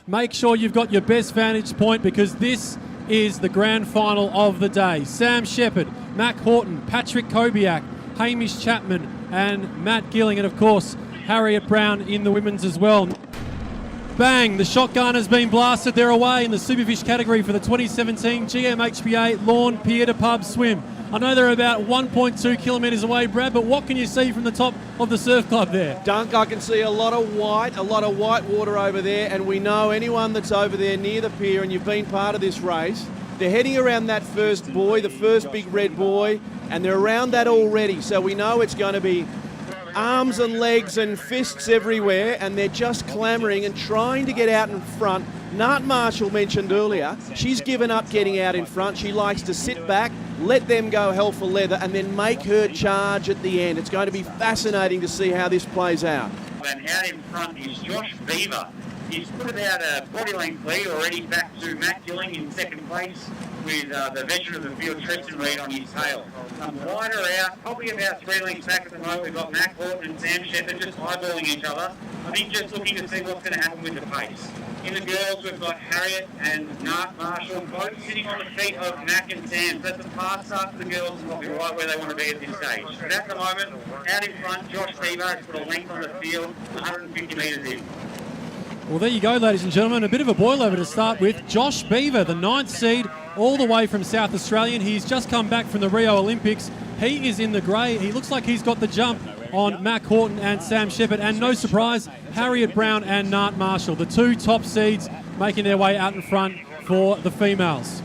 make sure you've got your best vantage point because this is the grand final of the day. Sam Sheppard, Mack Horton, Patrick Kobiak, Hamish Chapman and Matt Gilling, and of course Harriet Brown in the women's as well. Bang, the shotgun has been blasted. They're away in the Superfish category for the 2017 GMHBA Lorne Pier to Pub Swim. I know they're about 1.2 kilometres away, Brad, but what can you see from the top of the surf club there? Dunk, I can see a lot of white water over there, and we know anyone that's over there near the pier and you've been part of this race, they're heading around that first buoy, the first big red buoy, and they're around that already, so we know it's going to be arms and legs and fists everywhere, and they're just clamouring and trying to get out in front. Nat Marshall mentioned earlier, she's given up getting out in front. She likes to sit back, let them go hell for leather, and then make her charge at the end. It's going to be fascinating to see how this plays out. And out in front is Josh Beaver. He's put about a body length lead already back to Matt Gilling in second place with the veteran of the field, Tristan Reed, on his tail. Wider out, probably about 3 lengths back at the moment. We've got Mack Horton and Sam Sheppard just eyeballing each other. I think just looking to see what's going to happen with the pace. In the girls, we've got Harriet and Nat Marshall both sitting on the feet of Mack and Sam. So that's a fast start for the girls and probably right where they want to be at this stage. But at the moment, out in front, Josh Beaver has put a length on the field, 150 metres in. Well, there you go, ladies and gentlemen. A bit of a boilover to start with. Josh Beaver, the 9th seed, all the way from South Australian. He's just come back from the Rio Olympics. He is in the grey. He looks like he's got the jump on Mack Horton and Sam Sheppard. And no surprise, Harriet Brown and Nat Marshall, the 2 top seeds, making their way out in front for the females.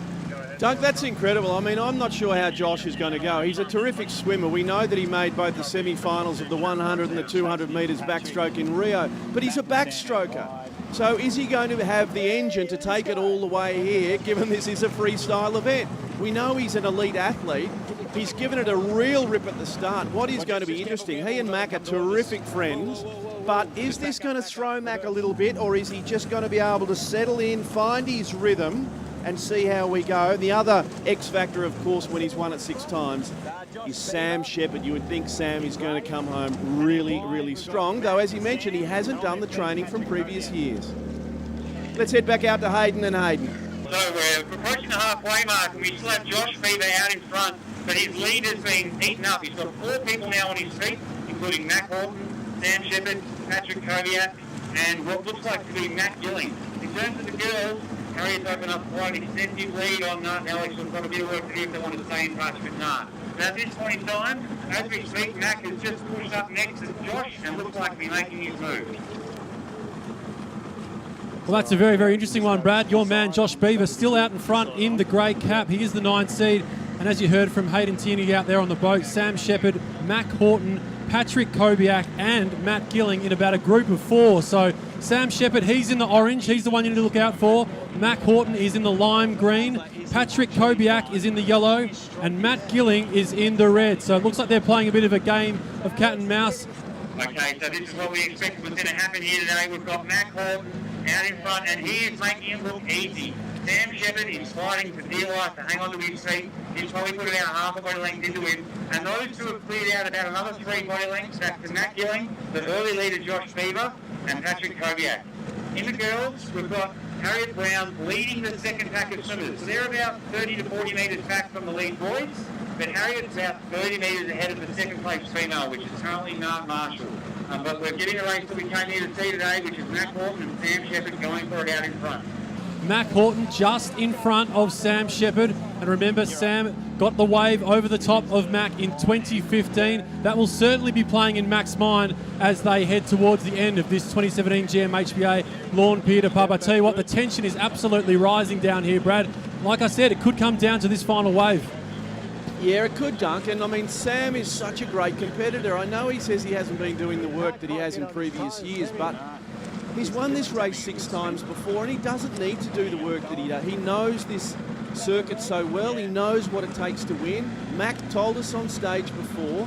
Doug, that's incredible. I mean, I'm not sure how Josh is going to go. He's a terrific swimmer. We know that he made both the semi-finals of the 100 and the 200 metres backstroke in Rio, but he's a backstroker. So is he going to have the engine to take it all the way here, given this is a freestyle event? We know he's an elite athlete. He's given it a real rip at the start. What is going to be interesting, he and Mack are terrific friends, but is this going to throw Mack a little bit, or is he just going to be able to settle in, find his rhythm, and see how we go? The other X factor, of course, when he's won it 6 times, is Sam Sheppard. You would think Sam is going to come home really, really strong, though, as he mentioned, he hasn't done the training from previous years. Let's head back out to Hayden and Hayden. So we're approaching the halfway mark, and we still have Josh Beaver out in front, but his lead has been eaten up. He's got 4 people now on his feet, including Mack Horton, Sam Sheppard, Patrick Kobiak, and what looks like to be Matt Gilling. In terms of the girls, Harriet's opened up quite an extensive lead on Nat. Alex has got a bit of work to do if they want to stay in touch with Nat. But at this point in time, as we speak, Mack has just pushed up next to Josh and looks like to be making his move. Well, that's a very, very interesting one, Brad. Your man, Josh Beaver, still out in front in the grey cap. He is the 9th seed. And as you heard from Hayden Tierney out there on the boat, Sam Sheppard, Mack Horton, Patrick Kobiak and Matt Gilling in about a group of 4. So Sam Sheppard, he's in the orange. He's the one you need to look out for. Mack Horton is in the lime green. Patrick Kobiak is in the yellow. And Matt Gilling is in the red. So it looks like they're playing a bit of a game of cat and mouse. Okay, so this is what we expect was going to happen here today. We've got Mack Horton out in front, and he is making it look easy. Sam Sheppard is fighting for dear life to hang on to his feet. He's probably put about half a body length into him. And those 2 have cleared out about another 3 body lengths back to Matt Gilling, the early leader Josh Beaver, and Patrick Kobiak. In the girls, we've got Harriet Brown leading the second pack of swimmers. So they're about 30 to 40 metres back from the lead boys, but Harriet's about 30 metres ahead of the second place female, which is currently Nat Marshall. But we're getting a race that we came here to see today, which is Mack Horton and Sam Sheppard going for it out in front. Mack Horton just in front of Sam Sheppard. And remember, Sam got the wave over the top of Mack in 2015. That will certainly be playing in Mack's mind as they head towards the end of this 2017 GMHBA Lorne Pier to Pub. I tell you what, the tension is absolutely rising down here, Brad. Like I said, it could come down to this final wave. Yeah, it could, Duncan. I mean, Sam is such a great competitor. I know he says he hasn't been doing the work that he has in previous years, but he's won this race 6 times before, and he doesn't need to do the work that he does. He knows this circuit so well. He knows what it takes to win. Mack told us on stage before,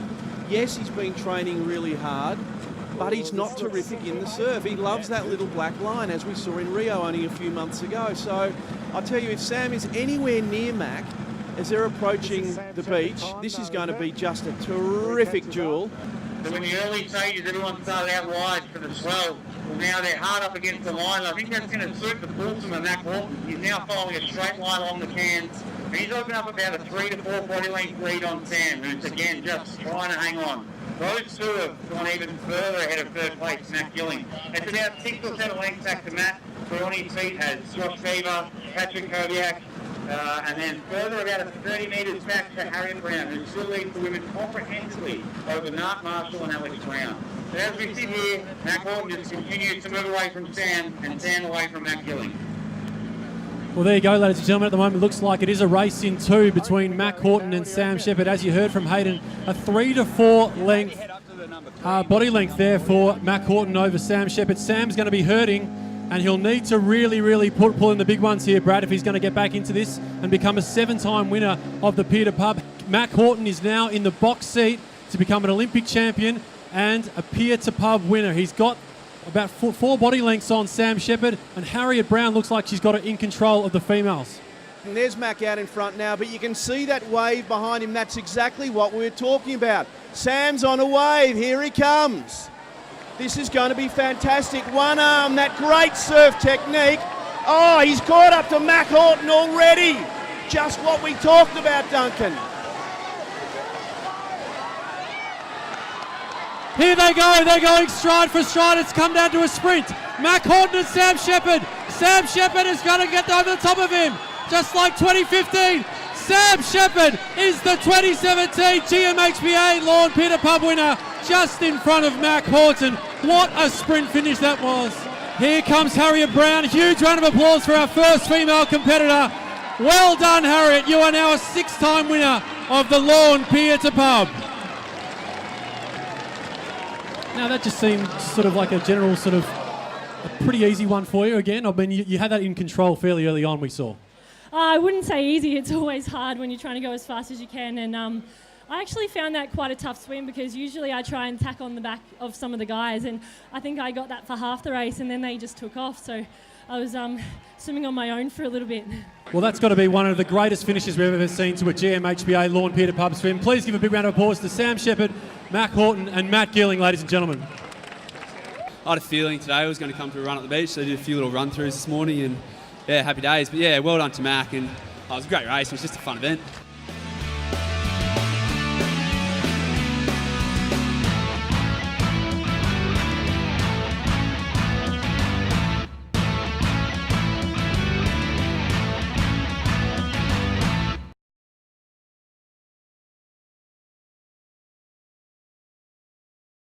yes, he's been training really hard, but he's not terrific in the surf. He loves that little black line, as we saw in Rio only a few months ago. So I'll tell you, if Sam is anywhere near Mack as they're approaching the beach, this is going to be just a terrific duel. So in the early stages, everyone started out wide for the swell. Well, now they're hard up against the line. I think that's going to suit the Fulton and Mack Horton. He's now following a straight line along the cans. And he's opened up about a 3 to 4 body length lead on Sam, who's again just trying to hang on. Those two have gone even further ahead of third place, Matt Gilling. It's about 6 or 7 lengths back to Matt, who on his feet has Josh Beaver, Patrick Kobiak, and then further about 30 metres back to Harriet Brown, who still leads the women comprehensively over Mark Marshall and Alex Brown. But as we sit here, Mack Horton just continues to move away from Sam, and Sam away from Matt Gilling. Well, there you go, ladies and gentlemen. At the moment, it looks like it is a race in two between Mack Horton and Sam Sheppard. As you heard from Hayden, a 3 to 4 length body length there for Mack Horton over Sam Sheppard. Sam's going to be hurting, and he'll need to really pull in the big ones here, Brad, if he's going to get back into this and become a 7-time winner of the Pier to Pub. Mack Horton is now in the box seat to become an Olympic champion and a Pier to Pub winner. He's got about 4 body lengths on Sam Sheppard, and Harriet Brown looks like she's got it in control of the females. And there's Mack out in front now, but you can see that wave behind him. That's exactly what we're talking about. Sam's on a wave. Here he comes. This is going to be fantastic. One arm, that great surf technique. Oh, he's caught up to Mack Horton already. Just what we talked about, Duncan. Here they go, they're going stride for stride. It's come down to a sprint. Mack Horton and Sam Sheppard. Sam Sheppard is going to get over the top of him, just like 2015. Sam Sheppard is the 2017 GMHBA Lorne Pier Pub winner, just in front of Mack Horton. What a sprint finish that was. Here comes Harriet Brown. Huge round of applause for our first female competitor. Well done, Harriet. You are now a 6-time winner of the Lorne Pier Pub. Now that just seemed sort of like a general sort of a pretty easy one for you again. I mean, you had that in control fairly early on, we saw. I wouldn't say easy. It's always hard when you're trying to go as fast as you can. And I actually found that quite a tough swim, because usually I try and tack on the back of some of the guys. And I think I got that for half the race, and then they just took off. So I was swimming on my own for a little bit. Well, that's got to be one of the greatest finishes we've ever seen to a GMHBA Lorne Pier Pub swim. Please give a big round of applause to Sam Sheppard, Mack Horton and Matt Gilling, ladies and gentlemen. I had a feeling today I was going to come for a run at the beach, so I did a few little run-throughs this morning, and yeah, happy days. But yeah, well done to Mack, and it was a great race. It was just a fun event.